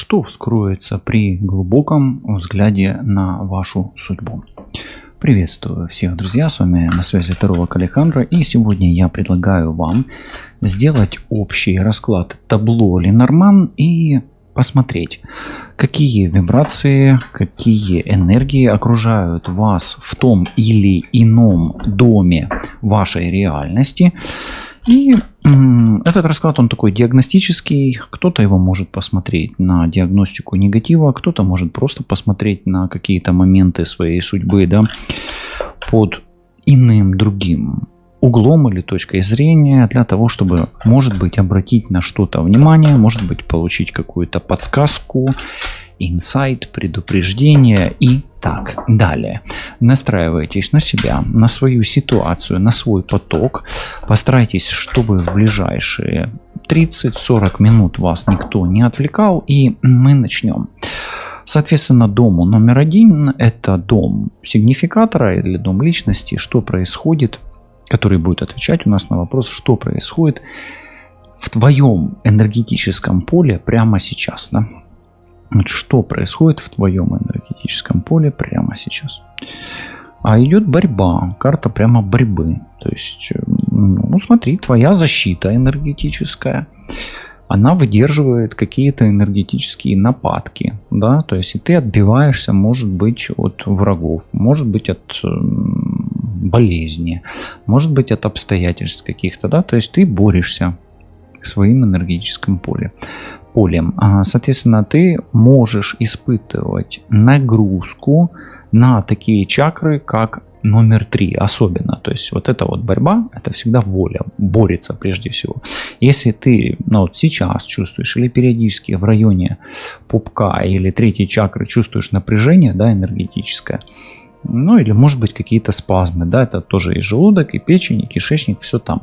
что вскроется при глубоком взгляде на вашу судьбу? Приветствую всех, друзья, с вами на связи таролог Алехандро, и сегодня я предлагаю вам сделать общий расклад табло Ленорман и посмотреть, какие вибрации, какие энергии окружают вас в том или ином доме вашей реальности. И этот расклад, он такой диагностический. Кто-то его может посмотреть на диагностику негатива, кто-то может просто посмотреть на какие-то моменты своей судьбы, да, под иным другим углом или точкой зрения, для того, чтобы, может быть, обратить на что-то внимание, может быть, получить какую-то подсказку, инсайт, предупреждение и так далее. Настраивайтесь на себя, на свою ситуацию, на свой поток. Постарайтесь, чтобы в ближайшие 30-40 минут вас никто не отвлекал, и мы начнем. Соответственно, дому номер 1 – это дом сигнификатора или дом личности. Что происходит, который будет отвечать у нас на вопрос, что происходит в твоем энергетическом поле прямо сейчас, да? Вот что происходит в твоем энергетическом поле прямо сейчас. А идет борьба, карта прямо борьбы. То есть, ну смотри, твоя защита энергетическая, она выдерживает какие-то энергетические нападки, да, то есть и ты отбиваешься, может быть, от врагов, может быть, от болезни, может быть, от обстоятельств каких-то, да, то есть ты борешься своим энергетическим полем. Соответственно, ты можешь испытывать нагрузку на такие чакры, как номер 3 особенно. То есть вот эта вот борьба, это всегда воля, борется прежде всего. Если ты вот сейчас чувствуешь или периодически в районе пупка или третьей чакры чувствуешь напряжение, да, энергетическое, ну или может быть какие-то спазмы, да, это тоже и желудок, и печень, и кишечник, все там.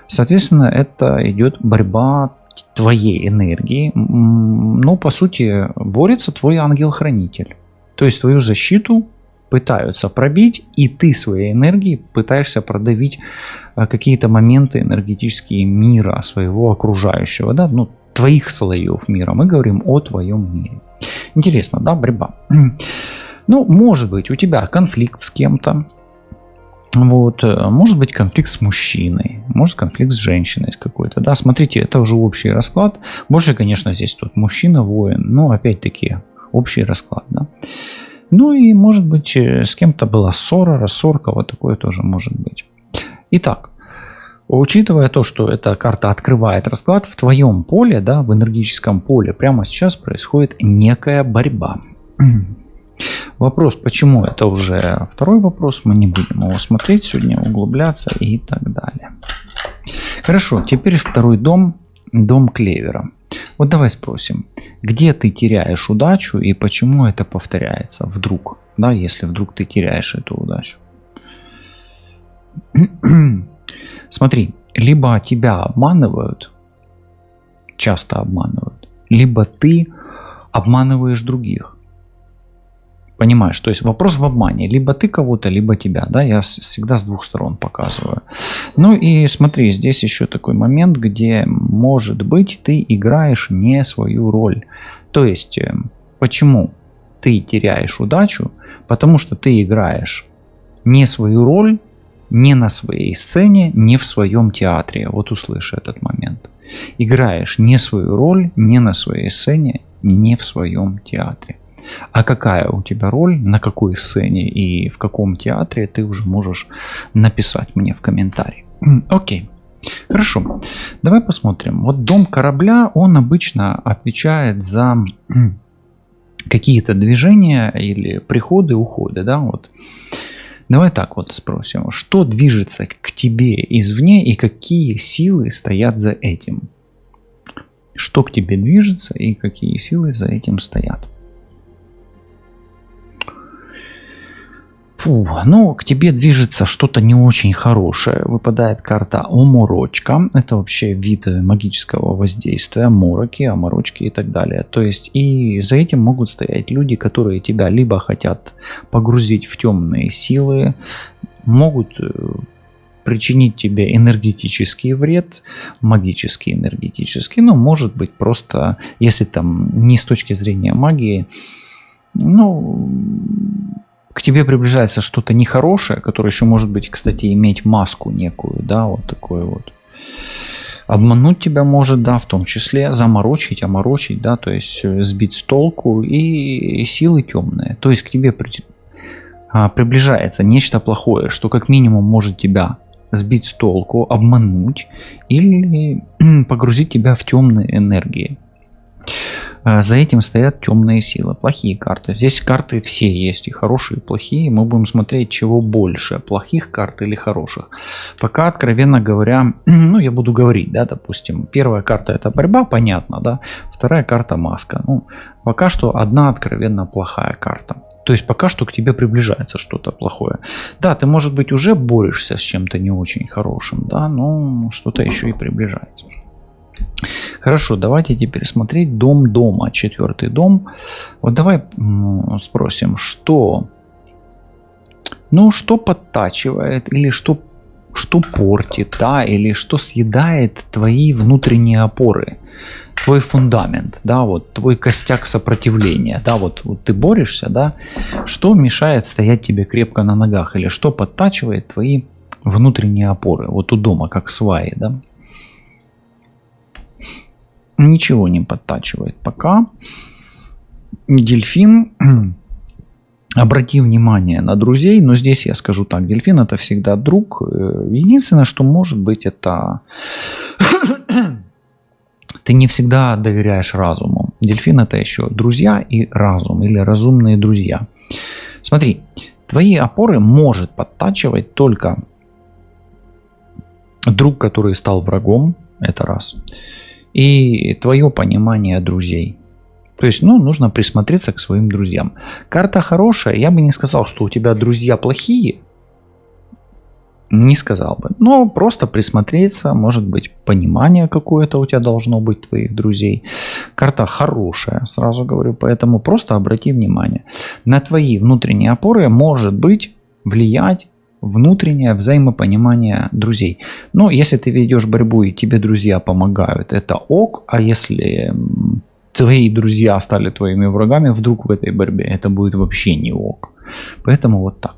Соответственно, это идет борьба твоей энергии, но по сути борется твой ангел-хранитель. То есть твою защиту пытаются пробить, и ты своей энергией пытаешься продавить какие-то моменты энергетические мира своего окружающего, да, ну, твоих слоев мира. Мы говорим о твоем мире. Интересно, да, борьба. Ну, может быть, у тебя конфликт с кем-то. Вот, может быть конфликт с мужчиной, может конфликт с женщиной какой-то, да, смотрите, это уже общий расклад, больше, конечно, здесь тут мужчина, воин, но опять-таки общий расклад, да, ну и может быть с кем-то была ссора, рассорка, вот такое тоже может быть. Итак, учитывая то, что эта карта открывает расклад, в твоем поле, да, в энергетическом поле прямо сейчас происходит некая борьба. Вопрос, почему, это уже второй вопрос, мы не будем его смотреть сегодня, углубляться и так далее. Хорошо, теперь второй дом, дом клевера. Вот давай спросим, где ты теряешь удачу и почему это повторяется вдруг, да, если вдруг ты теряешь эту удачу. Смотри, либо тебя обманывают, часто обманывают, либо ты обманываешь других. Понимаешь, то есть вопрос в обмане. Либо ты кого-то, либо тебя. Да, я всегда с двух сторон показываю. Ну и смотри, здесь еще такой момент, где, может быть, ты играешь не свою роль. То есть, почему ты теряешь удачу? Потому что ты играешь не свою роль, не на своей сцене, не в своем театре. Вот услышь этот момент. Играешь не свою роль, не на своей сцене, не в своем театре. А какая у тебя роль, на какой сцене и в каком театре, ты уже можешь написать мне в комментарии. Окей, хорошо. Давай посмотрим. Вот дом корабля, он обычно отвечает за какие-то движения или приходы, уходы. Да? Вот. Давай так вот спросим. Что движется к тебе извне и какие силы стоят за этим? Что к тебе движется и какие силы за этим стоят? Фу, ну, к тебе движется что-то не очень хорошее. Выпадает карта Оморочка. Это вообще вид магического воздействия. Мороки, оморочки и так далее. То есть и за этим могут стоять люди, которые тебя либо хотят погрузить в темные силы, могут причинить тебе энергетический вред, магический, энергетический, ну, может быть, просто, если там не с точки зрения магии, ну, к тебе приближается что-то нехорошее, которое еще может быть, кстати, иметь маску некую, да, вот такое вот. Обмануть тебя может, да, в том числе, заморочить, оморочить, да, то есть сбить с толку и силы темные. То есть к тебе приближается нечто плохое, что как минимум может тебя сбить с толку, обмануть или погрузить тебя в темные энергии. За этим стоят темные силы, плохие карты. Здесь карты все есть, и хорошие, и плохие. Мы будем смотреть, чего больше, плохих карт или хороших. Пока, откровенно говоря, ну, я буду говорить, да, допустим, первая карта это борьба, понятно, да, вторая карта маска. Ну, пока что одна откровенно плохая карта. То есть пока что к тебе приближается что-то плохое. Да, ты, может быть, уже борешься с чем-то не очень хорошим, да, но что-то еще и приближается. Хорошо, давайте теперь смотреть дом дома, 4-й дом. Вот давай спросим, что подтачивает или что портит, да, или что съедает твои внутренние опоры, твой фундамент, да, вот твой костяк сопротивления, да, вот ты борешься, да, что мешает стоять тебе крепко на ногах или что подтачивает твои внутренние опоры, вот у дома, как сваи, да. Ничего не подтачивает пока. Дельфин. Обрати внимание на друзей, но здесь я скажу так, дельфин это всегда друг. Единственное, что может быть, это ты не всегда доверяешь разуму. Дельфин это еще друзья и разум, или разумные друзья. Смотри, твои опоры может подтачивать только друг, который стал врагом, это раз. И твое понимание друзей. То есть, ну, нужно присмотреться к своим друзьям. Карта хорошая, я бы не сказал, что у тебя друзья плохие. Не сказал бы. Но просто присмотреться, может быть, понимание какое-то у тебя должно быть твоих друзей. Карта хорошая, сразу говорю, поэтому просто обрати внимание. На твои внутренние опоры может быть влиять внутреннее взаимопонимание друзей. Но если ты ведешь борьбу и тебе друзья помогают, это ок. А если твои друзья стали твоими врагами вдруг в этой борьбе, это будет вообще не ок. Поэтому вот так.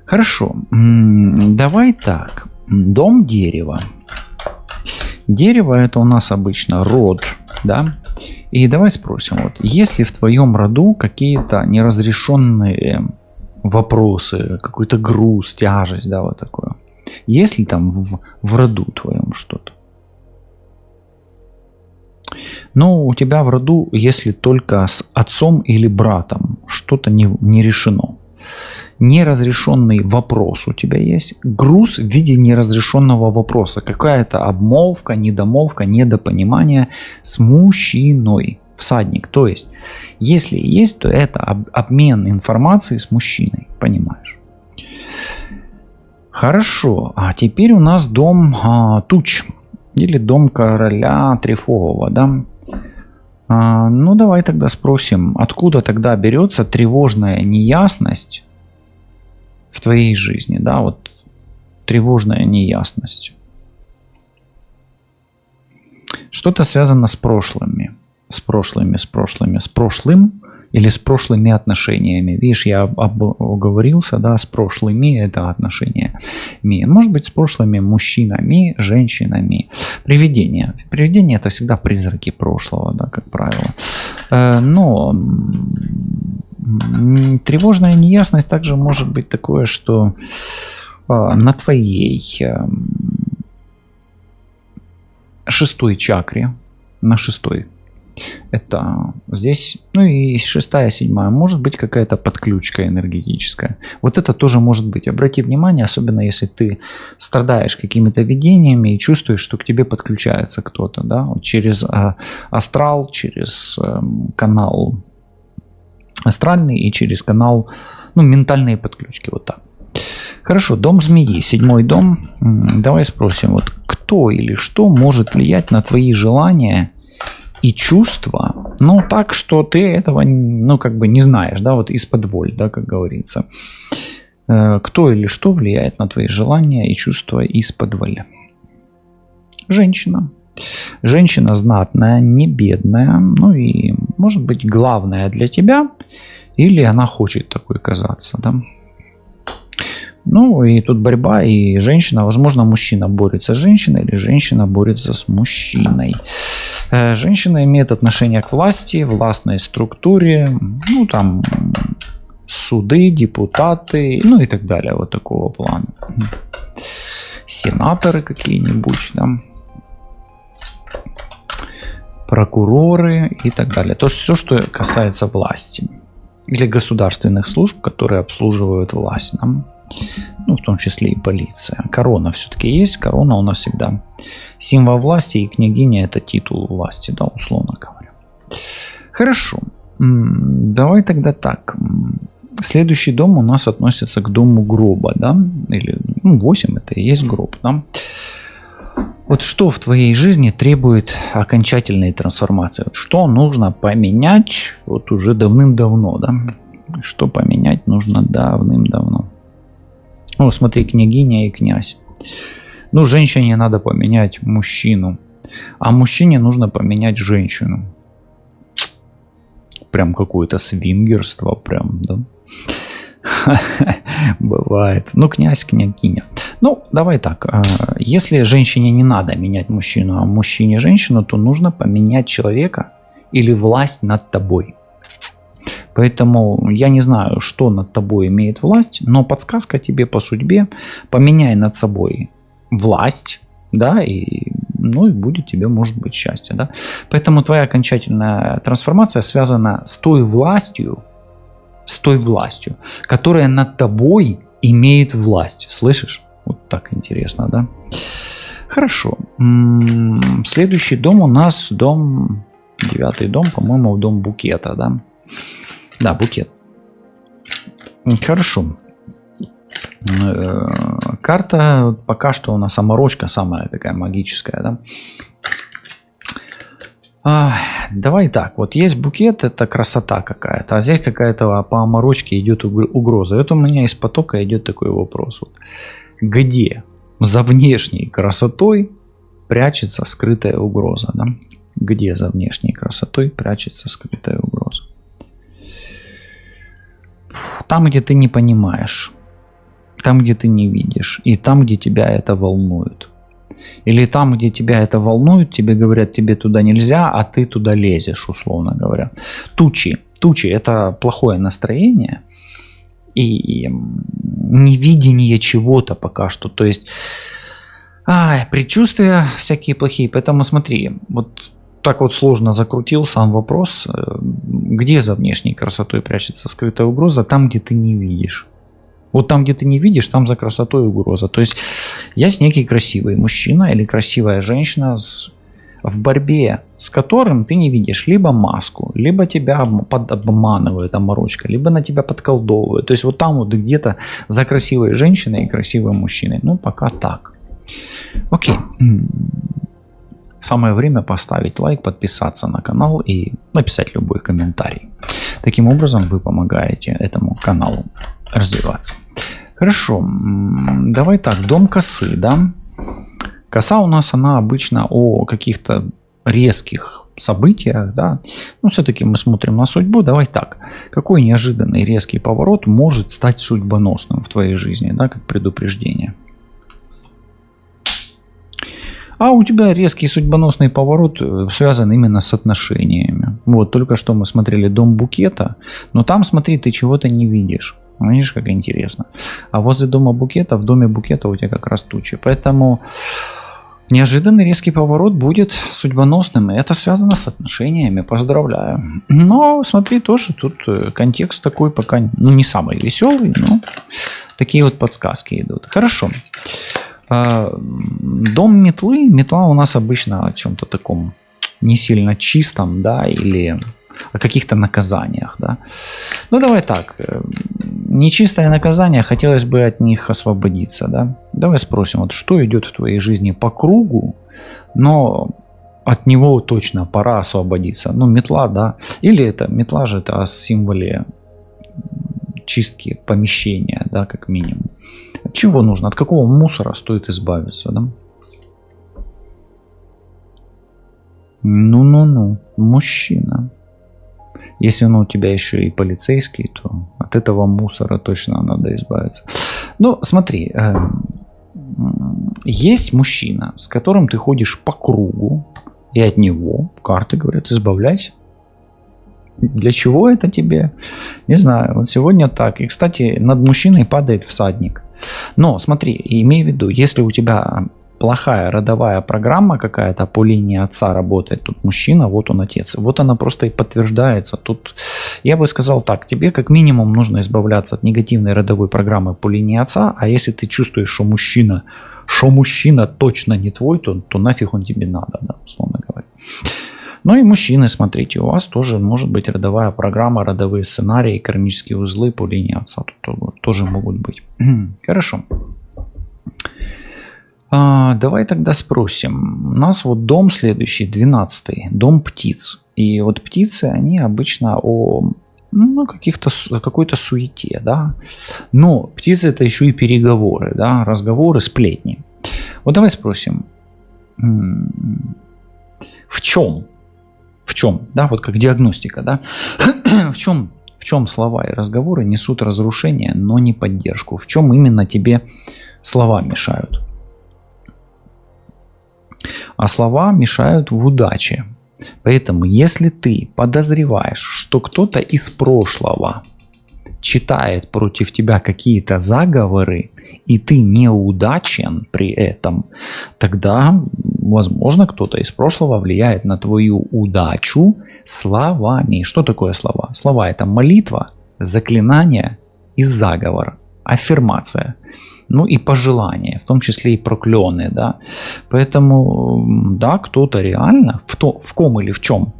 Хорошо. Давай так. Дом дерева. Дерево это у нас обычно род, да? И давай спросим, вот, есть ли в твоем роду какие-то неразрешенные вопросы, какой-то груз, тяжесть, да, вот такое. Есть ли там в роду твоем что-то? Ну, у тебя в роду, если только с отцом или братом, что-то не решено. Неразрешенный вопрос у тебя есть. Груз в виде неразрешенного вопроса. Какая-то обмолвка, недомолвка, недопонимание с мужчиной. Всадник. То есть, если есть, то это обмен информацией с мужчиной. Понимаешь? Хорошо. А теперь у нас дом туч. Или дом короля Трифового. Да? Ну, давай тогда спросим, откуда тогда берется тревожная неясность в твоей жизни? Да, вот тревожная неясность. Что-то связано с прошлыми. С прошлым или с прошлыми отношениями. Видишь, я оговорился, да, с прошлыми это отношения. Может быть, с прошлыми мужчинами, женщинами. Привидения. Привидения это всегда призраки прошлого, да, как правило. Но тревожная неясность также может быть такое, что на твоей 6-й чакре, на 6-й, это здесь, ну и 6-я, 7-я, может быть какая-то подключка энергетическая. Вот это тоже может быть. Обрати внимание, особенно если ты страдаешь какими-то видениями и чувствуешь, что к тебе подключается кто-то, да, вот через астрал, через канал астральный и через канал, ну, ментальные подключки, вот так. Хорошо, дом змеи, 7-й дом. Давай спросим, вот кто или что может влиять на твои желания и чувства, ну, так, что ты этого, ну, как бы не знаешь, да, вот из-под воль, да, как говорится. Кто или что влияет на твои желания и чувства исподволь? Женщина. Женщина знатная, не бедная, ну и, может быть, главная для тебя, или она хочет такой казаться, да? Ну и тут борьба, и женщина, возможно, мужчина борется с женщиной, или женщина борется с мужчиной. Женщина имеет отношение к власти, властной структуре, ну там суды, депутаты, ну и так далее, вот такого плана. Сенаторы какие-нибудь, да, прокуроры и так далее. То есть все, что касается власти или государственных служб, которые обслуживают власть, да? Ну, в том числе и полиция. Корона все-таки есть, корона у нас всегда символ власти, и княгиня это титул власти, да, условно говоря. Хорошо, давай тогда так. Следующий дом у нас относится к дому гроба, да, или 8 это и есть гроб, да. Вот что в твоей жизни требует окончательной трансформации? Вот что нужно поменять вот уже давным-давно, да? Что поменять нужно давным-давно? О, смотри, княгиня и князь. Ну, женщине надо поменять мужчину, а мужчине нужно поменять женщину. Прям какое-то свингерство, прям, да? Бывает. Ну, князь, княгиня. Ну, давай так. Если женщине не надо менять мужчину, а мужчине женщину, то нужно поменять человека или власть над тобой. Поэтому я не знаю, что над тобой имеет власть, но подсказка тебе по судьбе: поменяй над собой власть, да, и будет тебе, может быть, счастье, да. Поэтому твоя окончательная трансформация связана с той властью, которая над тобой имеет власть. Слышишь? Вот так интересно, да? Хорошо. Следующий дом у нас дом, 9-й дом, по-моему, дом букета, да? Да, букет. Хорошо. Карта пока что у нас оморочка самая такая магическая, да? Давай так, вот есть букет, это красота какая-то, а здесь какая-то по оморочке идет угроза. Это у меня из потока идет такой вопрос. Вот. Где за внешней красотой прячется скрытая угроза? Да? Где за внешней красотой прячется скрытая угроза? Там, где ты не понимаешь, там, где ты не видишь, и там, где тебя это волнует. Или там, где тебя это волнует, тебе говорят, тебе туда нельзя, а ты туда лезешь, условно говоря. Тучи. Тучи – это плохое настроение и невидение чего-то пока что. То есть предчувствия всякие плохие. Поэтому смотри, вот так вот сложно закрутил сам вопрос, где за внешней красотой прячется скрытая угроза, там, где ты не видишь. Вот там, где ты не видишь, там за красотой угроза. То есть есть некий красивый мужчина или красивая женщина, в борьбе с которым ты не видишь либо маску, либо тебя обманывают, оморочка, либо на тебя подколдовывают. То есть вот там вот где-то за красивой женщиной и красивым мужчиной. Ну, пока так. Окей. Самое время поставить лайк, подписаться на канал и написать любой комментарий. Таким образом вы помогаете этому каналу развиваться. Хорошо, давай так, дом косы, да? Коса у нас, она обычно о каких-то резких событиях, да? Ну, все-таки мы смотрим на судьбу. Давай так, какой неожиданный резкий поворот может стать судьбоносным в твоей жизни, да, как предупреждение? А у тебя резкий судьбоносный поворот связан именно с отношениями. Вот, только что мы смотрели дом букета, но там, смотри, ты чего-то не видишь. Видишь, как интересно. А возле дома букета, в доме букета у тебя как раз тучи. Поэтому неожиданный резкий поворот будет судьбоносным. И это связано с отношениями. Поздравляю. Но смотри, тоже тут контекст такой пока не самый веселый, но такие вот подсказки идут. Хорошо. Дом метлы. Метла у нас обычно о чем-то таком не сильно чистом, да, или о каких-то наказаниях, да. Ну, давай так. Нечистое наказание, хотелось бы от них освободиться, да. Давай спросим, вот что идет в твоей жизни по кругу, но от него точно пора освободиться. Ну, метла, да. Или это, метла же это о символе чистки помещения, да, как минимум. От чего нужно? От какого мусора стоит избавиться, да? Ну, мужчина. Если он у тебя еще и полицейский, то от этого мусора точно надо избавиться. Ну, смотри, есть мужчина, с которым ты ходишь по кругу, и от него карты говорят: избавляйся. Для чего это тебе? Не знаю. Вот сегодня так. И, кстати, над мужчиной падает всадник. Но смотри, имей в виду, если у тебя плохая родовая программа какая-то по линии отца работает, тут мужчина, вот он отец, вот она просто и подтверждается. Тут я бы сказал так: тебе как минимум нужно избавляться от негативной родовой программы по линии отца, а если ты чувствуешь, что мужчина точно не твой, то нафиг он тебе надо, да, условно говоря. Ну и мужчины, смотрите, у вас тоже может быть родовая программа, родовые сценарии, кармические узлы по линии отца тут тоже могут быть. Хорошо. Давай тогда спросим. У нас вот дом следующий, 12-й, дом птиц. И вот птицы, они обычно о какой-то суете, да. Но птицы — это еще и переговоры, да, разговоры, сплетни. Вот давай спросим, в чем, да, вот как диагностика, да, в чем слова и разговоры несут разрушение, но не поддержку? В чем именно тебе слова мешают? А слова мешают в удаче. Поэтому, если ты подозреваешь, что кто-то из прошлого читает против тебя какие-то заговоры, и ты неудачен при этом, тогда, возможно, кто-то из прошлого влияет на твою удачу словами. Что такое слова? Слова — это молитва, заклинание и заговор, аффирмация. Ну и пожелания, в том числе и проклены, да. Поэтому, да, кто-то реально, в ком или в чем,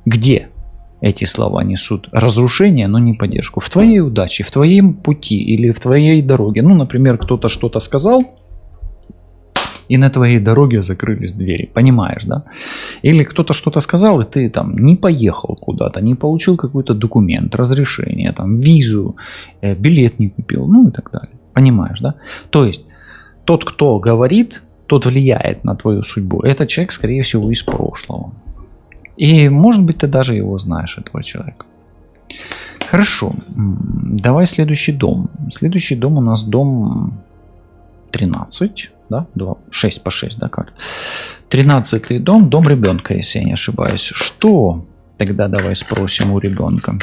где эти слова несут разрушение, но не поддержку. В твоей удаче, в твоем пути или в твоей дороге. Ну, например, кто-то что-то сказал, и на твоей дороге закрылись двери, понимаешь, да? Или кто-то что-то сказал, и ты там не поехал куда-то, не получил какой-то документ, разрешение, там, визу, билет не купил, ну и так далее. Понимаешь, да? То есть тот, кто говорит, тот влияет на твою судьбу. Это человек, скорее всего, из прошлого. И, может быть, ты даже его знаешь, этого человека. Хорошо. Давай следующий дом. Следующий дом у нас дом 13. Да? 6 по 6, да, карт. 13-й дом, дом ребенка, если я не ошибаюсь. Что тогда давай спросим у ребенка?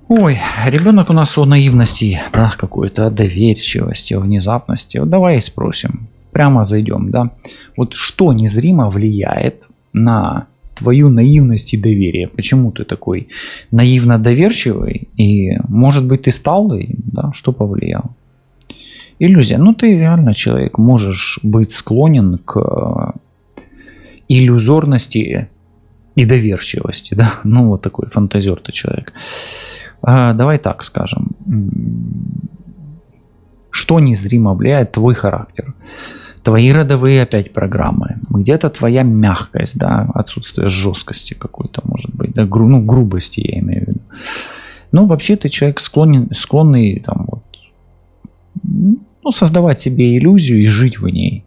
Ой, ребенок у нас о наивности, да, какой-то, о доверчивости, о внезапности. Вот давай спросим, прямо зайдем, да. Вот что незримо влияет на твою наивность и доверие? Почему ты такой наивно доверчивый? И, может быть, ты стал им, да? Что повлияло? Иллюзия. Ну, ты реально человек, можешь быть склонен к иллюзорности и доверчивости, да. Ну, вот такой фантазер ты человек. Давай так скажем. Что незримо влияет твой характер? Твои родовые опять программы. Где-то твоя мягкость, да, отсутствие жесткости какой-то, может быть, да, грубости я имею в виду. Ну, вообще ты человек склонный там, вот, ну, создавать себе иллюзию и жить в ней.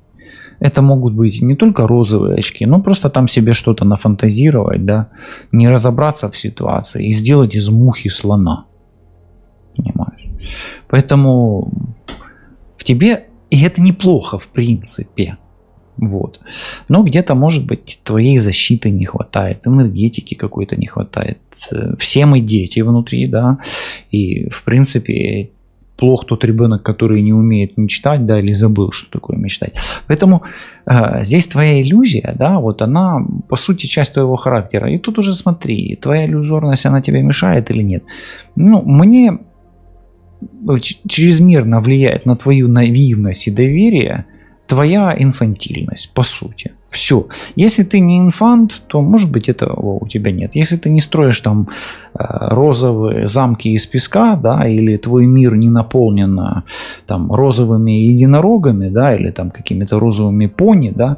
Это могут быть не только розовые очки, но просто там себе что-то нафантазировать, да, не разобраться в ситуации и сделать из мухи слона. Понимаешь? Поэтому в тебе, и это неплохо в принципе, вот. Но где-то, может быть, твоей защиты не хватает, энергетики какой-то не хватает. Все мы дети внутри, да, и в принципе плох тот ребенок, который не умеет мечтать, да, или забыл, что такое мечтать. Поэтому здесь твоя иллюзия, да, вот она, по сути, часть твоего характера. И тут уже смотри, твоя иллюзорность, она тебе мешает или нет. Ну, мне чрезмерно влияет на твою наивность и доверие твоя инфантильность, по сути. Все. Если ты не инфант, то, может быть, этого у тебя нет. Если ты не строишь там розовые замки из песка, да, или твой мир не наполнен там розовыми единорогами, да, или там какими-то розовыми пони, да,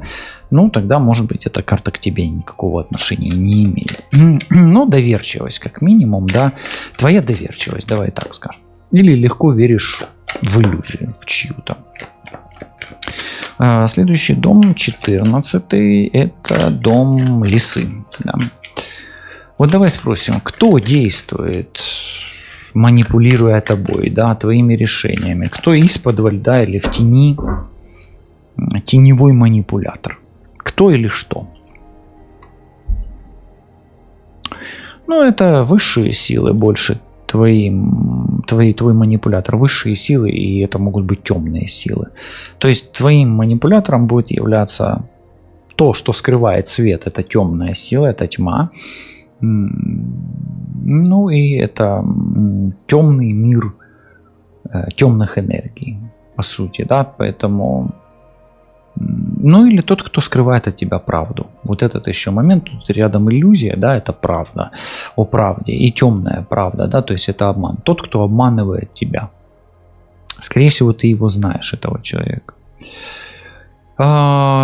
ну, тогда, может быть, эта карта к тебе никакого отношения не имеет. Но доверчивость, как минимум, да, твоя доверчивость, давай так скажем. Или легко веришь в иллюзию, в чью-то. Следующий дом, 14-й, это дом лисы. Да. Вот давай спросим, кто действует, манипулируя тобой, да, твоими решениями? Кто исподволь, да, или в тени, теневой манипулятор? Кто или что? Ну, это высшие силы больше. Твой манипулятор, высшие силы, и это могут быть темные силы. То есть твоим манипулятором будет являться то, что скрывает свет, это темная сила, это тьма. Ну и это темный мир темных энергий, по сути, да, поэтому... Ну или тот, кто скрывает от тебя правду. Вот этот еще момент, тут рядом иллюзия, да, это правда о правде, и темная правда, да, то есть это обман. Тот, кто обманывает тебя. Скорее всего, ты его знаешь, этого человека.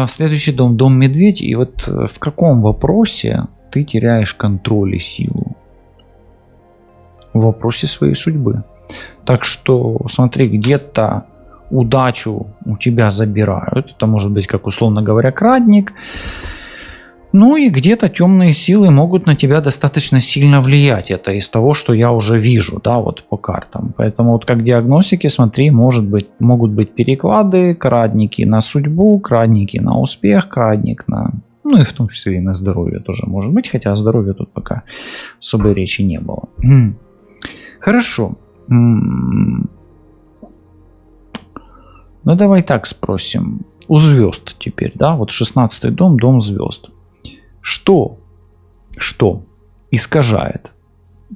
Следующий дом, дом медведь. И вот в каком вопросе ты теряешь контроль и силу? В вопросе своей судьбы. Так что смотри, где-то удачу у тебя забирают. Это может быть, как условно говоря, крадник. Ну и где-то темные силы могут на тебя достаточно сильно влиять. Это из того, что я уже вижу, да, вот по картам. Поэтому вот как диагностики, смотри, могут быть переклады, крадники на судьбу, крадники на успех, крадник на... Ну и в том числе и на здоровье тоже может быть, хотя о здоровье тут пока особой речи не было. Хорошо. Ну давай так спросим. У звезд теперь, да, вот 16-й дом, дом звезд. Что искажает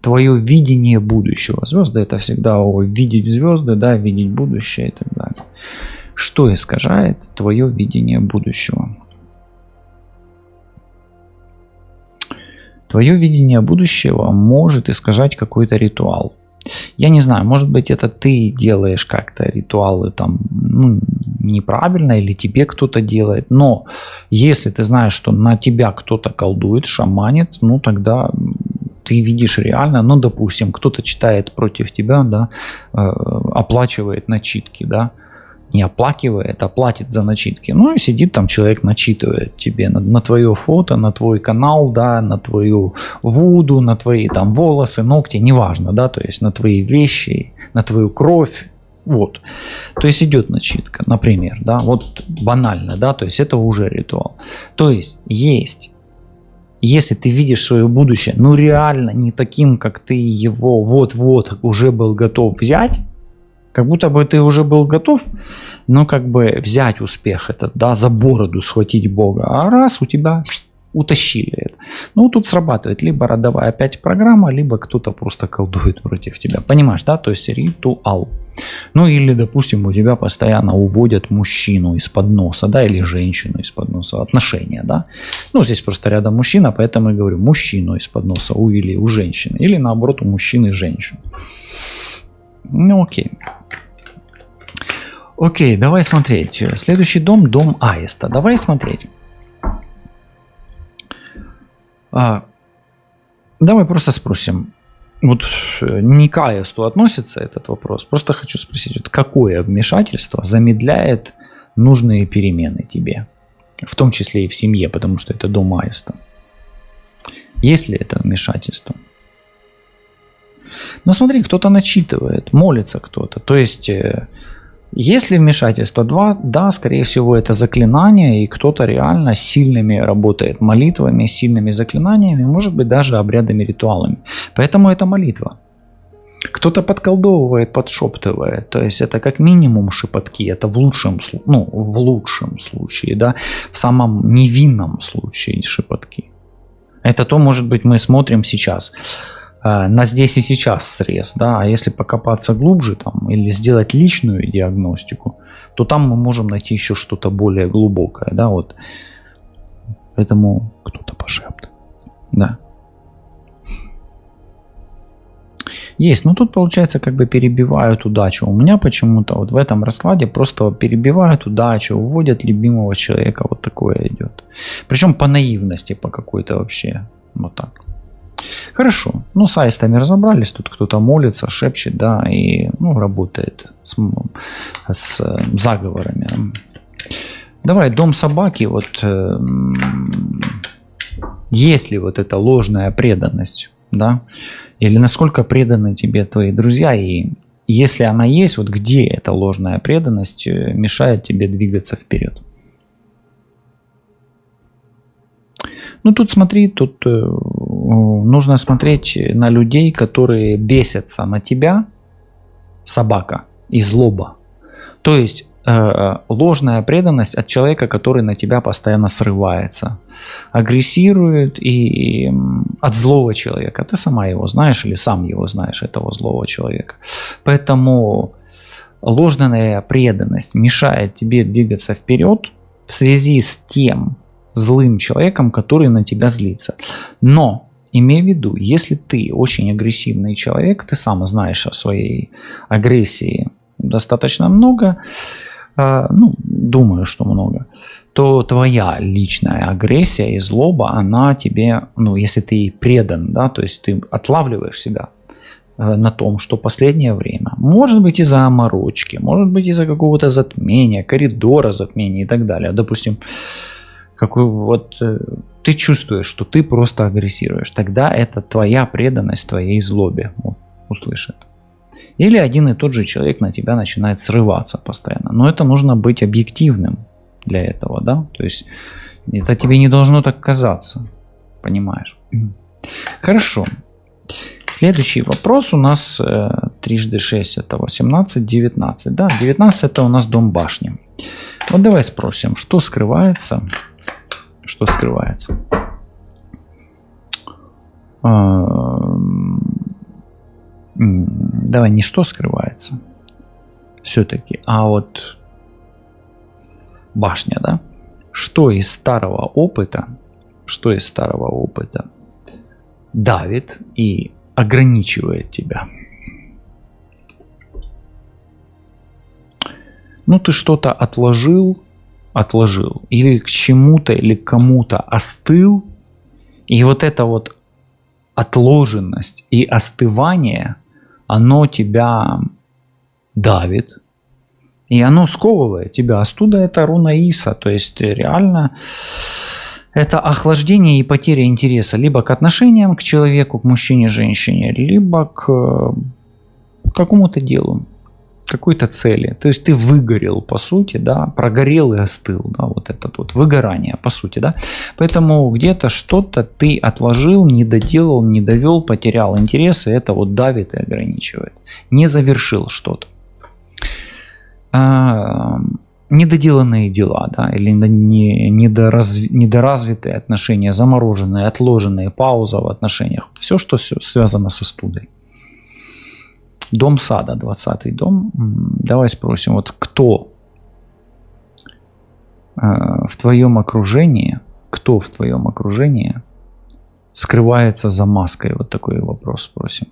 твое видение будущего? Звезды — это всегда видеть звезды, да, видеть будущее и так далее. Что искажает твое видение будущего? Твое видение будущего может искажать какой-то ритуал. Я не знаю, может быть, это ты делаешь как-то ритуалы там, ну, неправильно, или тебе кто-то делает. Но если ты знаешь, что на тебя кто-то колдует, шаманит, ну тогда ты видишь реально, ну, допустим, кто-то читает против тебя, да, оплачивает начитки, да, не оплакивает, а платит за начитки. Ну и сидит там человек, начитывает тебе на твое фото, на твой канал, да, на твою вуду, на твои там волосы, ногти, неважно, да, то есть на твои вещи, на твою кровь. Вот. То есть идет начитка, например, да, вот банально, да, то есть это уже ритуал. То есть если ты видишь свое будущее, ну реально не таким, как ты его вот-вот уже был готов взять, как будто бы ты уже был готов, но как бы взять успех этот, да, за бороду схватить Бога, а раз у тебя утащили это. Ну, тут срабатывает либо родовая опять программа, либо кто-то просто колдует против тебя. Понимаешь, да? То есть ритуал. Ну, или, допустим, у тебя постоянно уводят мужчину из-под носа, да, или женщину из-под носа. Отношения, да? Ну, здесь просто рядом мужчина, поэтому я говорю, мужчину из-под носа увели у женщины. Или, наоборот, у мужчины женщину. Ну, окей. Окей, давай смотреть. Следующий дом, дом аиста. Давай смотреть. Давай просто спросим. Вот не к аисту относится этот вопрос. Просто хочу спросить, вот какое вмешательство замедляет нужные перемены тебе? В том числе и в семье, потому что это дом аиста. Есть ли это вмешательство? Но смотри, кто-то начитывает, молится кто-то. То есть, если вмешательство 2, да, скорее всего, это заклинание, и кто-то реально сильными работает молитвами, сильными заклинаниями, может быть, даже обрядами, ритуалами. Поэтому это молитва. Кто-то подколдовывает, подшептывает. То есть это как минимум шепотки. Это в лучшем случае, да, в самом невинном случае шепотки. Это то, может быть, мы смотрим сейчас на здесь и сейчас срез, да, а если покопаться глубже там, или сделать личную диагностику, то там мы можем найти еще что-то более глубокое, да, вот. Поэтому кто-то пошептывает, да. Есть, но тут получается как бы перебивают удачу. У меня почему-то вот в этом раскладе просто перебивают удачу, уводят любимого человека, вот такое идет. Причем по наивности, по какой-то вообще, вот так. Хорошо, ну с аистами разобрались, тут кто-то молится, шепчет, да, и ну, работает с заговорами. Давай, дом собаки, вот есть ли вот эта ложная преданность, да, или насколько преданы тебе твои друзья, и если она есть, вот где эта ложная преданность мешает тебе двигаться вперед? Ну тут смотри, тут нужно смотреть на людей, которые бесятся на тебя, собака, и злоба. То есть ложная преданность от человека, который на тебя постоянно срывается, агрессирует, и от злого человека. Ты сама его знаешь или сам его знаешь, этого злого человека. Поэтому ложная преданность мешает тебе двигаться вперед в связи с тем злым человеком, который на тебя злится. Но имей в виду, если ты очень агрессивный человек, ты сам знаешь о своей агрессии достаточно много, ну, думаю, что много, то твоя личная агрессия и злоба, она тебе, ну, если ты ей предан, да, то есть ты отлавливаешь себя на том, что последнее время, может быть из-за оморочки, может быть из-за какого-то затмения, коридора затмения и так далее. Допустим, какой вот ты чувствуешь, что ты просто агрессируешь, тогда это твоя преданность твоей злобе, вот, услышь это. Или один и тот же человек на тебя начинает срываться постоянно. Но это нужно быть объективным для этого, да? То есть это тебе не должно так казаться, понимаешь? Хорошо. Следующий вопрос у нас 3×6 это 18, 19. Да, 19 это у нас дом башни. Вот давай спросим, что скрывается? Что скрывается? Давай, не что скрывается все-таки, а вот башня, да? Что из старого опыта давит и ограничивает тебя? Ну, ты что-то отложил, или к чему-то, или к кому-то остыл, и вот эта вот отложенность и остывание, оно тебя давит, и оно сковывает тебя. Остуда это руна Иса, то есть реально это охлаждение и потеря интереса либо к отношениям к человеку, к мужчине, женщине, либо к какому-то делу, какой-то цели. То есть ты выгорел, по сути, да, прогорел и остыл, да, вот это вот выгорание, по сути, да. Поэтому где-то что-то ты отложил, не доделал, не довел, потерял интерес, и это вот давит и ограничивает. Не завершил что-то. Недоделанные дела, да, или недоразвитые отношения, замороженные, отложенные, пауза в отношениях. Все, что связано со студой. Дом сада, 20-й дом. Давай спросим, вот кто в твоем окружении, скрывается за маской? Вот такой вопрос спросим.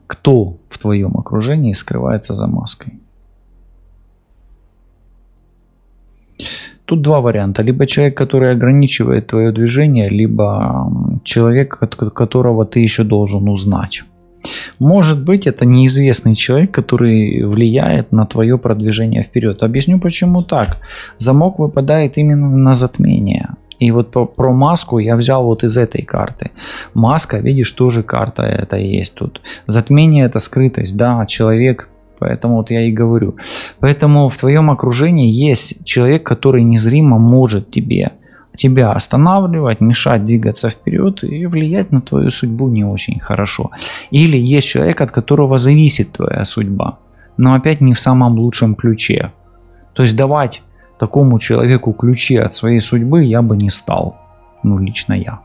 Кто в твоем окружении скрывается за маской? Тут два варианта. Либо человек, который ограничивает твое движение, либо человек, которого ты еще должен узнать. Может быть, это неизвестный человек, который влияет на твое продвижение вперед. Объясню, почему так. Замок выпадает именно на затмение. И вот про маску я взял вот из этой карты. Маска, видишь, тоже карта это есть тут. Затмение — это скрытость, да, человек. Поэтому вот я и говорю. Поэтому в твоем окружении есть человек, который незримо может тебя останавливать, мешать двигаться вперед и влиять на твою судьбу не очень хорошо. Или есть человек, от которого зависит твоя судьба, но опять не в самом лучшем ключе. То есть давать такому человеку ключи от своей судьбы я бы не стал. Ну, лично я.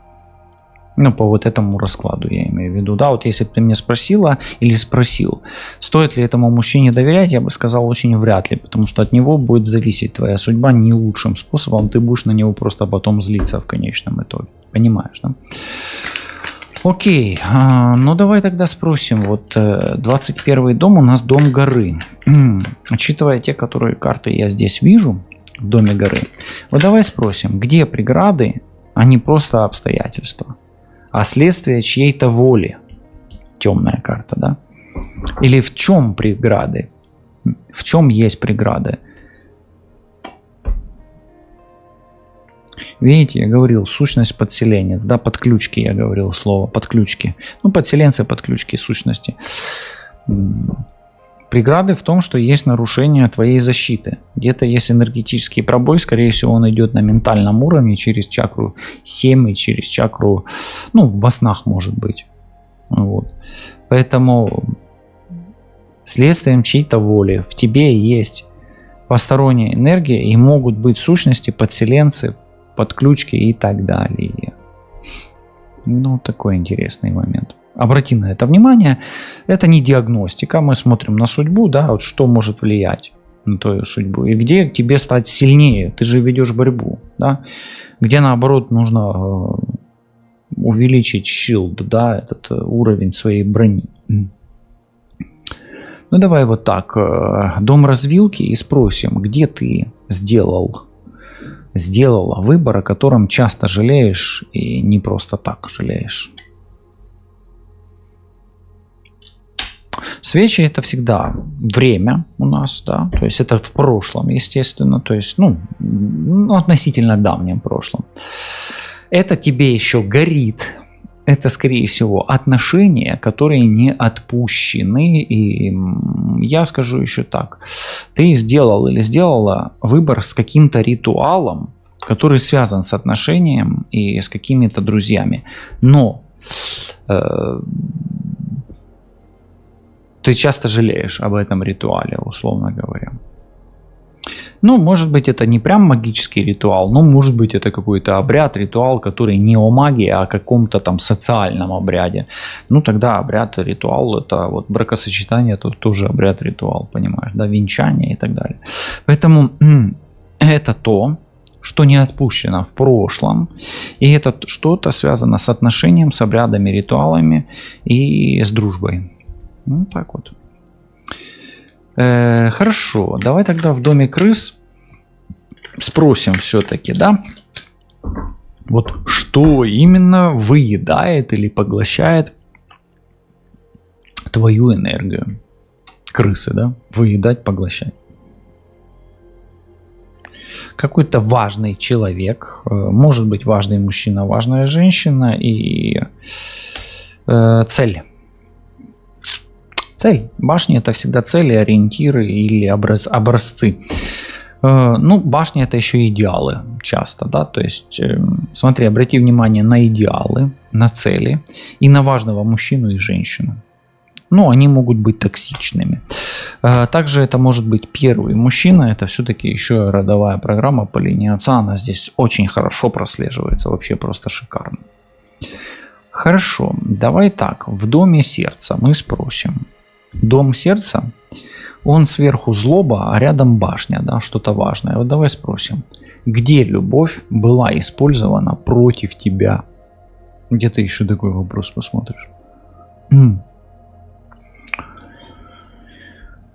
Ну, по вот этому раскладу я имею в виду. Да, вот если бы ты меня спросила или спросил, стоит ли этому мужчине доверять, я бы сказал очень вряд ли, потому что от него будет зависеть твоя судьба не лучшим способом. Ты будешь на него просто потом злиться в конечном итоге. Понимаешь, да? Окей, ну давай тогда спросим. Вот 21 дом у нас дом горы. Учитывая те, которые карты я здесь вижу в доме горы, вот давай спросим, где преграды, а не просто обстоятельства, а следствие чьей-то воли. Темная карта, да? Или в чем преграды? В чем есть преграды? Видите, я говорил, сущность подселенец, да, подключки, я говорил слово, подключки. Ну, подселенцы, подключки, сущности. Преграды в том, что есть нарушение твоей защиты. Где-то есть энергетический пробой, скорее всего, он идет на ментальном уровне через чакру 7 и через чакру, ну, во снах может быть. Вот. Поэтому следствием чьей-то воли в тебе есть посторонняя энергия и могут быть сущности, подселенцы, подключки и так далее. Ну, такой интересный момент. Обрати на это внимание. Это не диагностика. Мы смотрим на судьбу, да, вот что может влиять на твою судьбу. И где тебе стать сильнее. Ты же ведешь борьбу, да. Где, наоборот, нужно увеличить shield, да, этот уровень своей брони. Ну, давай вот так. Дом развилки и спросим, где ты сделала выбор, о котором часто жалеешь и не просто так жалеешь. Свечи это всегда время у нас, да, то есть это в прошлом, естественно, то есть, ну относительно давнем прошлом. Это тебе еще горит. Это, скорее всего, отношения, которые не отпущены. И я скажу еще так. Ты сделал или сделала выбор с каким-то ритуалом, который связан с отношением и с какими-то друзьями. Но ты часто жалеешь об этом ритуале, условно говоря. Ну, может быть, это не прям магический ритуал, но может быть, это какой-то обряд, ритуал, который не о магии, а о каком-то там социальном обряде. Ну, тогда обряд, ритуал, это вот бракосочетание, это тоже обряд, ритуал, понимаешь, да, венчание и так далее. Поэтому это то, что не отпущено в прошлом, и это что-то связано с отношением, с обрядами, ритуалами и с дружбой. Ну, так вот. Хорошо, давай тогда в доме крыс спросим все-таки, да, вот что именно выедает или поглощает твою энергию. Крысы, да, выедать, поглощать. Какой-то важный человек, может быть важный мужчина, важная женщина и цель. Цель. Башни это всегда цели, ориентиры или образцы. Ну, башни это еще идеалы часто, да, то есть смотри, обрати внимание на идеалы, на цели и на важного мужчину и женщину. Ну, они могут быть токсичными. Также это может быть первый мужчина, это все-таки еще родовая программа по линии отца, она здесь очень хорошо прослеживается, вообще просто шикарно. Хорошо, давай так, в доме сердца мы спросим. Дом сердца, он сверху злоба, а рядом башня, да, что-то важное. Вот давай спросим, где любовь была использована против тебя? Где ты еще такой вопрос посмотришь? Ну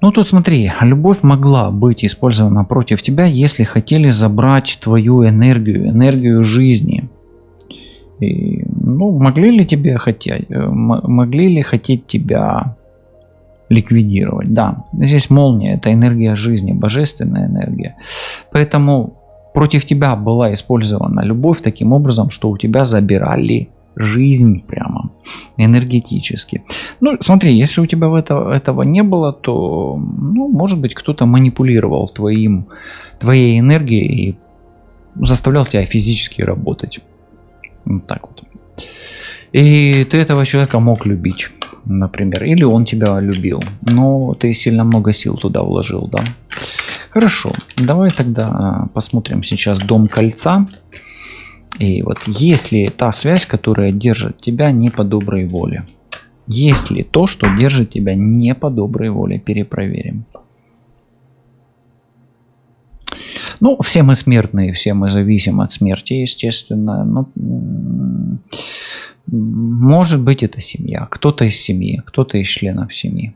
тут смотри, любовь могла быть использована против тебя, если хотели забрать твою энергию жизни. И, ну, могли ли хотеть тебя ликвидировать? Да, здесь молния, это энергия жизни, божественная энергия. Поэтому против тебя была использована любовь таким образом, что у тебя забирали жизнь прямо энергетически. Ну, смотри, если у тебя этого не было, то, ну, может быть, кто-то манипулировал твоей энергией и заставлял тебя физически работать. Вот так вот. И ты этого человека мог любить, например, или он тебя любил, но ты сильно много сил туда вложил, да? Хорошо, давай тогда посмотрим сейчас дом кольца. И вот есть ли та связь, которая держит тебя не по доброй воле? Есть ли то, что держит тебя не по доброй воле? Перепроверим. Ну, все мы смертные, все мы зависим от смерти, естественно. Но, может быть, это семья. Кто-то из семьи, кто-то из членов семьи.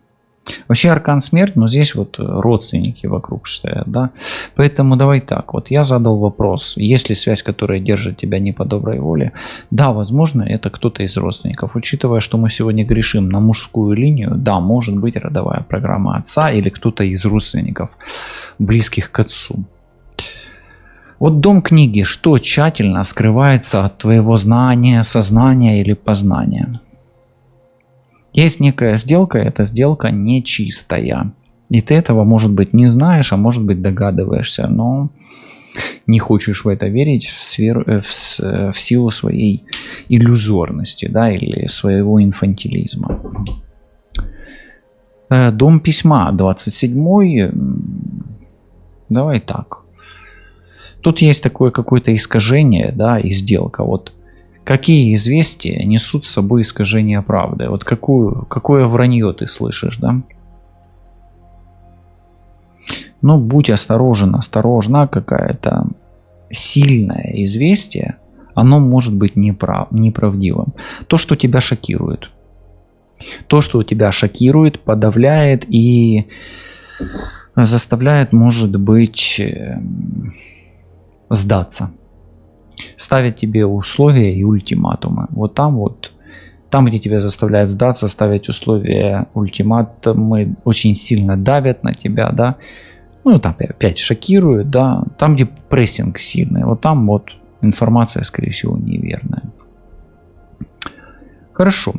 Вообще аркан смерть, но здесь вот родственники вокруг стоят, да. Поэтому давай так, вот я задал вопрос, есть ли связь, которая держит тебя не по доброй воле? Да, возможно, это кто-то из родственников. Учитывая, что мы сегодня грешим на мужскую линию, да, может быть родовая программа отца или кто-то из родственников, близких к отцу. Вот дом книги, что тщательно скрывается от твоего знания, сознания или познания? Есть некая сделка, эта сделка нечистая. И ты этого, может быть, не знаешь, а может быть, догадываешься, но не хочешь в это верить в силу своей иллюзорности, да, или своего инфантилизма. Дом письма 27. Давай так. Тут есть такое какое-то искажение, да, и сделка. Вот какие известия несут с собой искажение правды? Вот какое вранье ты слышишь, да? Ну, будь осторожен, осторожна, какая-то сильное известие, оно может быть неправдивым. То, что тебя шокирует. То, что тебя шокирует, подавляет и заставляет, может быть, сдаться. Ставят тебе условия и ультиматумы. Вот там, где тебя заставляют сдаться, ставить условия, ультиматумы, очень сильно давят на тебя, да. Ну, там опять шокируют, да. Там, где прессинг сильный, вот там вот информация, скорее всего, неверная. Хорошо.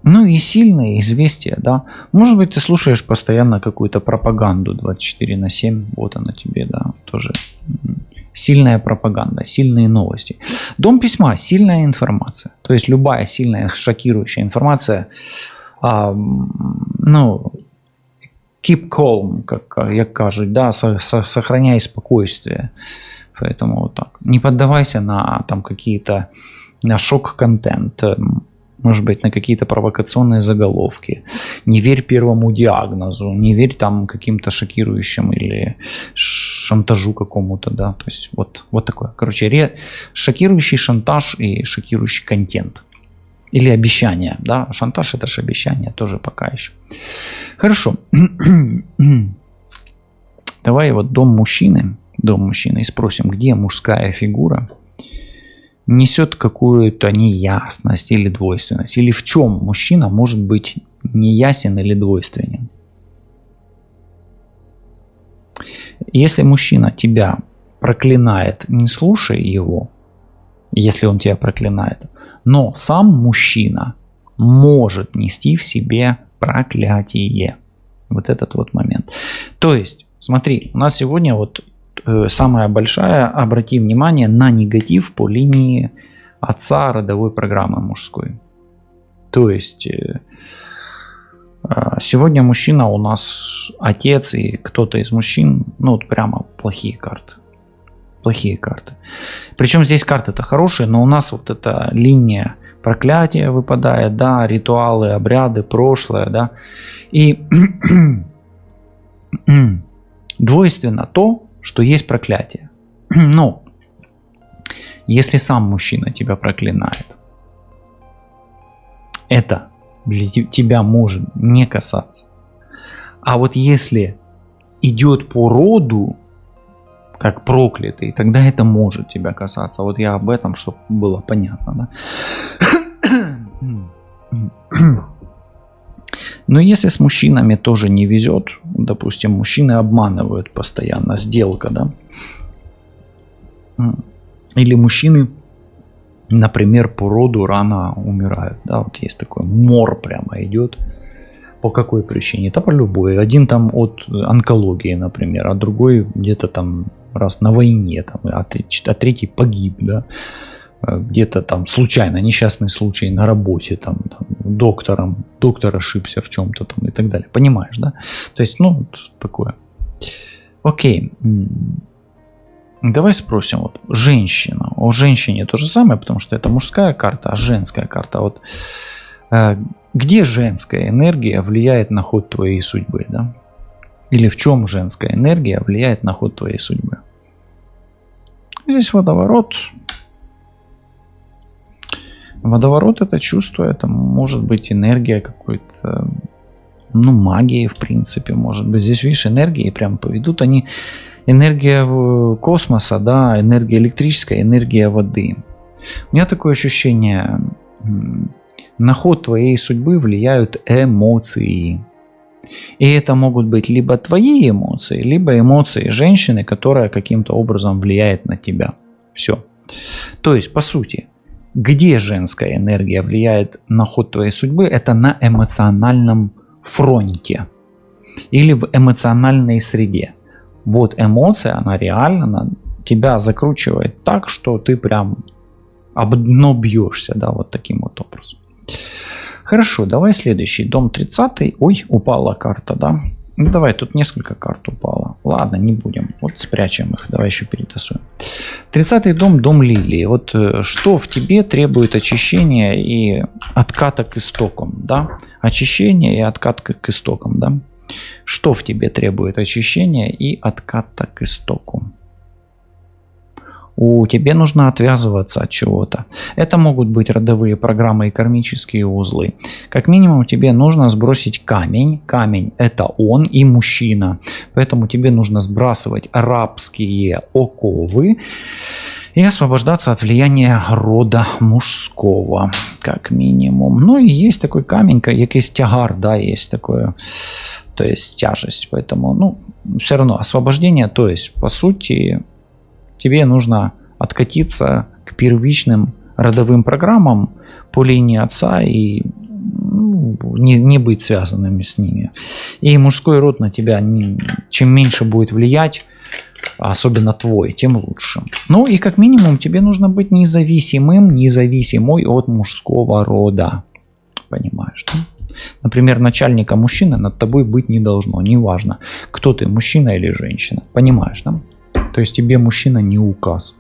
Ну и сильное известие, да. Может быть, ты слушаешь постоянно какую-то пропаганду 24/7. Вот она тебе, да, тоже. Сильная пропаганда, сильные новости. Дом письма, сильная информация. То есть любая сильная, шокирующая информация, ну, keep calm, как кажуть, да, сохраняй спокойствие. Поэтому вот так. Не поддавайся на там какие-то, на шок-контент. Может быть, на какие-то провокационные заголовки. Не верь первому диагнозу, не верь там каким-то шокирующим или шантажу какому-то, да. То есть вот такое. Короче, шокирующий шантаж и шокирующий контент. Или обещание, да. Шантаж — это же обещание, тоже пока еще. Хорошо. Давай вот дом мужчины, и спросим, где мужская фигура несет какую-то неясность или двойственность, или в чем мужчина может быть неясен или двойственен. Если мужчина тебя проклинает, не слушай его, если он тебя проклинает, но сам мужчина может нести в себе проклятие. Вот этот вот момент. То есть, смотри, у нас сегодня вот самая большая, обрати внимание на негатив по линии отца родовой программы мужской. То есть сегодня мужчина у нас отец и кто-то из мужчин, ну вот прямо плохие карты. Плохие карты. Причем здесь карты-то хорошие, но у нас вот эта линия проклятия выпадает, да, ритуалы, обряды, прошлое, да. И двойственно то, что есть проклятие. Но если сам мужчина тебя проклинает, это для тебя может не касаться. А вот если идет по роду, как проклятый, тогда это может тебя касаться. Вот я об этом, чтобы было понятно, да? Но если с мужчинами тоже не везет, допустим, мужчины обманывают постоянно, сделка, да, или мужчины, например, по роду рано умирают, да, вот есть такой мор прямо идет. По какой причине? Да по любой. Один там от онкологии, например, а другой где-то там раз на войне, там, а третий погиб, да, где-то там случайно, несчастный случай на работе, там доктор ошибся в чем-то там и так далее. Понимаешь, да? То есть, ну, вот такое. Окей. Давай спросим, вот женщина. О женщине то же самое, потому что это мужская карта, а женская карта. Вот где женская энергия влияет на ход твоей судьбы, да? Или в чем женская энергия влияет на ход твоей судьбы? Здесь водоворот. Водоворот — это чувство, это может быть энергия какой-то, ну, магии, в принципе, может быть. Здесь, видишь, энергии прям поведут они. Энергия космоса, да, энергия электрическая, энергия воды. У меня такое ощущение, на ход твоей судьбы влияют эмоции. И это могут быть либо твои эмоции, либо эмоции женщины, которая каким-то образом влияет на тебя. Все. То есть, по сути, где женская энергия влияет на ход твоей судьбы, это на эмоциональном фронте или в эмоциональной среде. Вот эмоция, она реально тебя закручивает так, что ты прям об дно бьешься, да, вот таким вот образом. Хорошо, давай следующий. Дом 30. Ой, упала карта, да? Ну, давай, тут несколько карт упало. Ладно, не будем. Вот спрячем их. Давай еще перетасуем. 30-й дом, дом лилии. Вот что в тебе требует очищения и отката к истокам, да? Очищение и откатка к истокам, да? Что в тебе требует очищения и отката к истоку? Тебе нужно отвязываться от чего-то. Это могут быть родовые программы и кармические узлы. Как минимум тебе нужно сбросить камень. Камень — это он и мужчина. Поэтому тебе нужно сбрасывать рабские оковы и освобождаться от влияния рода мужского. Как минимум. Ну и есть такой камень, как есть тягар, да, есть такое, то есть тяжесть. Поэтому, ну, все равно освобождение, то есть, по сути, тебе нужно откатиться к первичным родовым программам по линии отца и не быть связанными с ними. И мужской род на тебя чем меньше будет влиять, особенно твой, тем лучше. Ну и как минимум тебе нужно быть независимой от мужского рода. Понимаешь, да? Например, начальника мужчины над тобой быть не должно. Неважно, кто ты, мужчина или женщина. Понимаешь, да? То есть тебе мужчина не указ.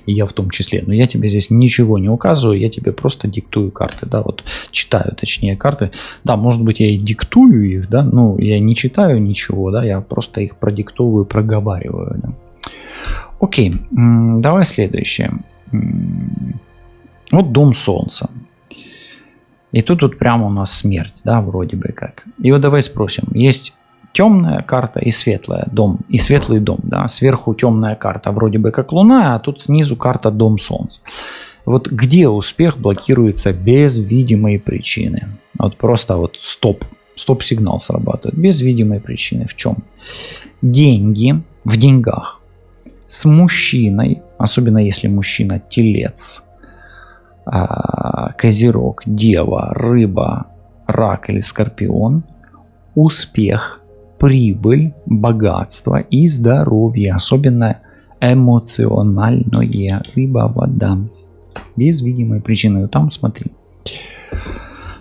И я в том числе. Но я тебе здесь ничего не указываю, я тебе просто диктую карты. Да, вот читаю, точнее, карты. Да, может быть, я и диктую их, да, но я не читаю ничего, да, я просто их продиктовываю, проговариваю. Да. Окей, давай следующее. Вот дом солнца. И тут прямо у нас смерть, да, вроде бы как. И вот давай спросим, есть темная карта и светлая дом, и светлый дом, да, сверху темная карта, вроде бы как луна, а тут снизу карта дом солнца. Вот где успех блокируется без видимой причины? Вот просто вот стоп-сигнал срабатывает, без видимой причины. В чем? Деньги, в деньгах, с мужчиной, особенно если мужчина телец, козерог, дева, рыба, рак или скорпион, успех, прибыль, богатство и здоровье, особенно эмоциональное, рыба, вода, без видимой причины. Там смотри.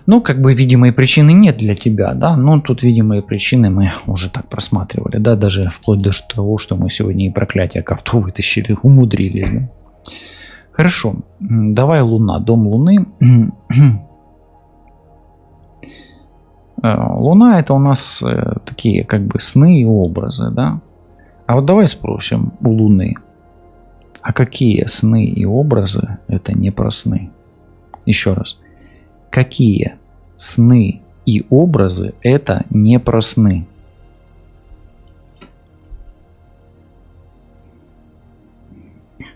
Ну, как бы видимой причины нет для тебя, да, но тут видимые причины мы уже так просматривали, да, даже вплоть до того, что мы сегодня и проклятие карту вытащили, умудрились, да. Хорошо, давай Луна, дом Луны. Луна — это у нас такие как бы сны и образы, да. А вот давай спросим у Луны, а какие сны и образы — это не про сны? Еще раз, какие сны и образы — это не про сны?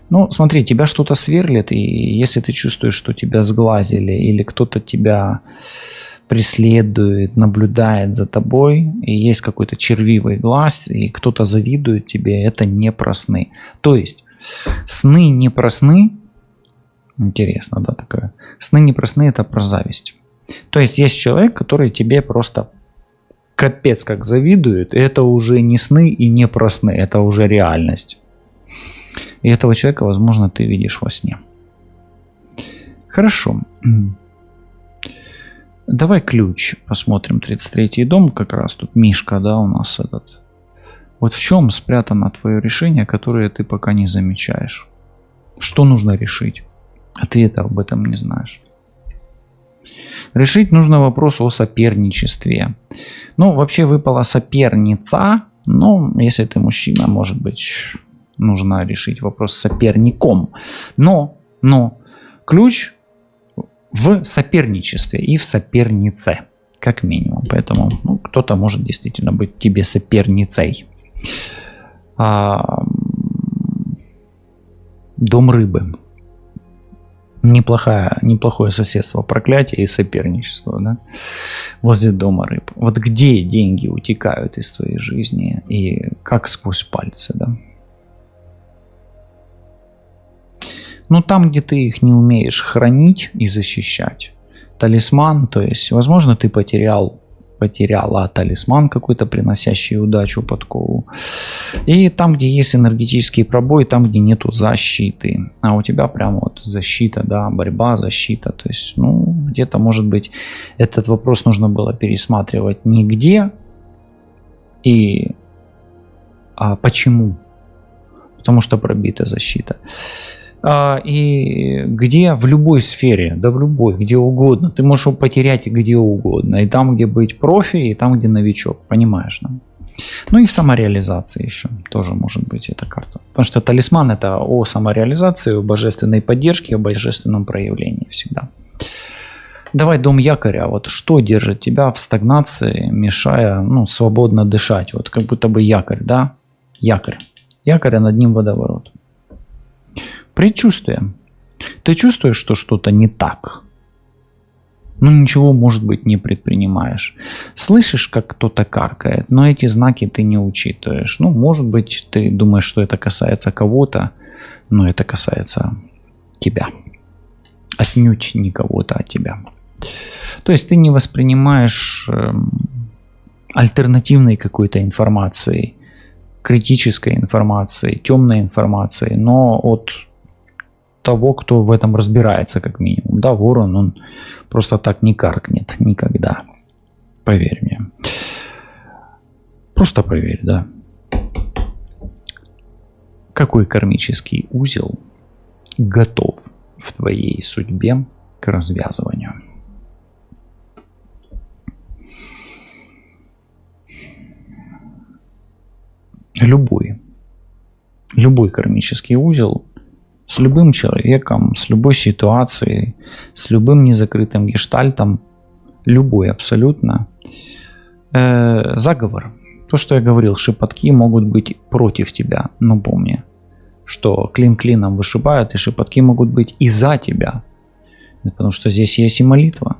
Ну, смотри, тебя что-то сверлит, и если ты чувствуешь, что тебя сглазили, или кто-то тебя преследует, наблюдает за тобой, и есть какой-то червивый глаз, и кто-то завидует тебе, это не про сны. То есть, сны не про сны, интересно, да, такое, сны не про сны, это про зависть. То есть, есть человек, который тебе просто капец как завидует, и это уже не сны и не про сны, это уже реальность. И этого человека, возможно, ты видишь во сне. Хорошо. Давай ключ посмотрим. 33-й дом, как раз тут Мишка, да, у нас этот Вот в чем спрятано твое решение, которое ты пока не замечаешь? Что нужно решить? А ты это об этом не знаешь. Решить нужно вопрос о соперничестве. Ну, вообще выпала соперница. Но если ты мужчина, может быть, нужно решить вопрос с соперником. Но ключ в соперничестве и в сопернице, как минимум. Поэтому кто-то может действительно быть тебе соперницей. Дом рыбы. Неплохое соседство, проклятие и соперничество, да? Возле дома рыб. Вот где деньги утекают из твоей жизни и как сквозь пальцы, да? Ну, там, где ты их не умеешь хранить и защищать. Талисман, то есть, возможно, ты потеряла талисман какой-то, приносящий удачу, подкову. И там, где есть энергетический пробой, там, где нету защиты. А у тебя прям вот защита, да, борьба, защита. То есть, где-то, может быть, этот вопрос нужно было пересматривать не где а почему. Потому что пробита защита. И где в любой сфере, да в любой, где угодно. Ты можешь его потерять где угодно. И там, где быть профи, и там, где новичок. Понимаешь, да? Ну и в самореализации еще тоже может быть эта карта. Потому что талисман — это о самореализации, о божественной поддержке, о божественном проявлении всегда. Давай дом якоря. Вот что держит тебя в стагнации, мешая свободно дышать? Вот как будто бы якорь, да? Якорь. Якорь, а над ним водоворот. Предчувствие. Ты чувствуешь, что что-то не так. Ничего, может быть, не предпринимаешь. Слышишь, как кто-то каркает, но эти знаки ты не учитываешь. Может быть, ты думаешь, что это касается кого-то, но это касается тебя. Отнюдь не кого-то, а тебя. То есть ты не воспринимаешь альтернативной какой-то информации, критической информации, темной информации, но от того, кто в этом разбирается, как минимум. Да, ворон, он просто так не каркнет никогда. Поверь мне. Просто поверь, да. Какой кармический узел готов в твоей судьбе к развязыванию? Любой кармический узел с любым человеком, с любой ситуацией, с любым незакрытым гештальтом, любой абсолютно. Заговор. То, что я говорил, шепотки могут быть против тебя. Но помни, что клин клином вышибают, и шепотки могут быть и за тебя. Потому что здесь есть и молитва.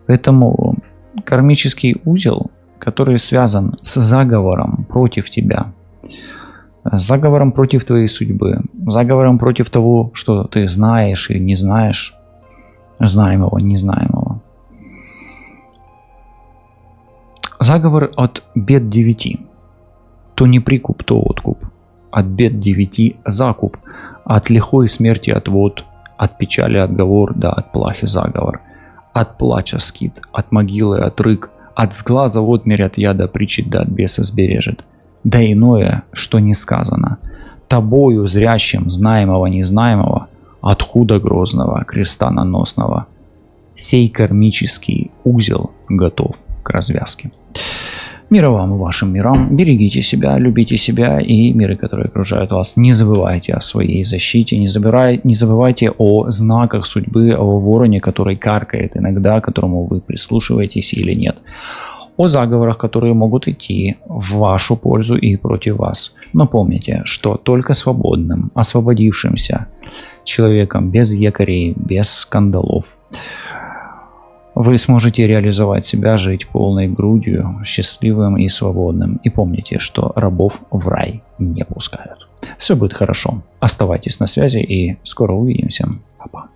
Поэтому кармический узел, который связан с заговором против тебя, заговором против твоей судьбы, заговором против того, что ты знаешь или не знаешь, знаемого, незнаемого. Заговор от бед 9. То не прикуп, то откуп. От бед 9 закуп. От лихой смерти отвод. От печали отговор, да от плахи заговор. От плача скит, от могилы отрык. От сглаза отмерь, от яда причит, да от беса сбережет. Да иное, что не сказано, тобою зрящим, знаемого незнаемого, от худа грозного, креста наносного, сей кармический узел готов к развязке. Мира вам и вашим мирам. Берегите себя, любите себя и миры, которые окружают вас. Не забывайте о своей защите, не забывайте о знаках судьбы, о вороне, который каркает иногда, к которому вы прислушиваетесь или нет. О заговорах, которые могут идти в вашу пользу и против вас. Но помните, что только свободным, освободившимся человеком, без якорей, без скандалов, вы сможете реализовать себя, жить полной грудью, счастливым и свободным. И помните, что рабов в рай не пускают. Все будет хорошо. Оставайтесь на связи и скоро увидимся. Пока.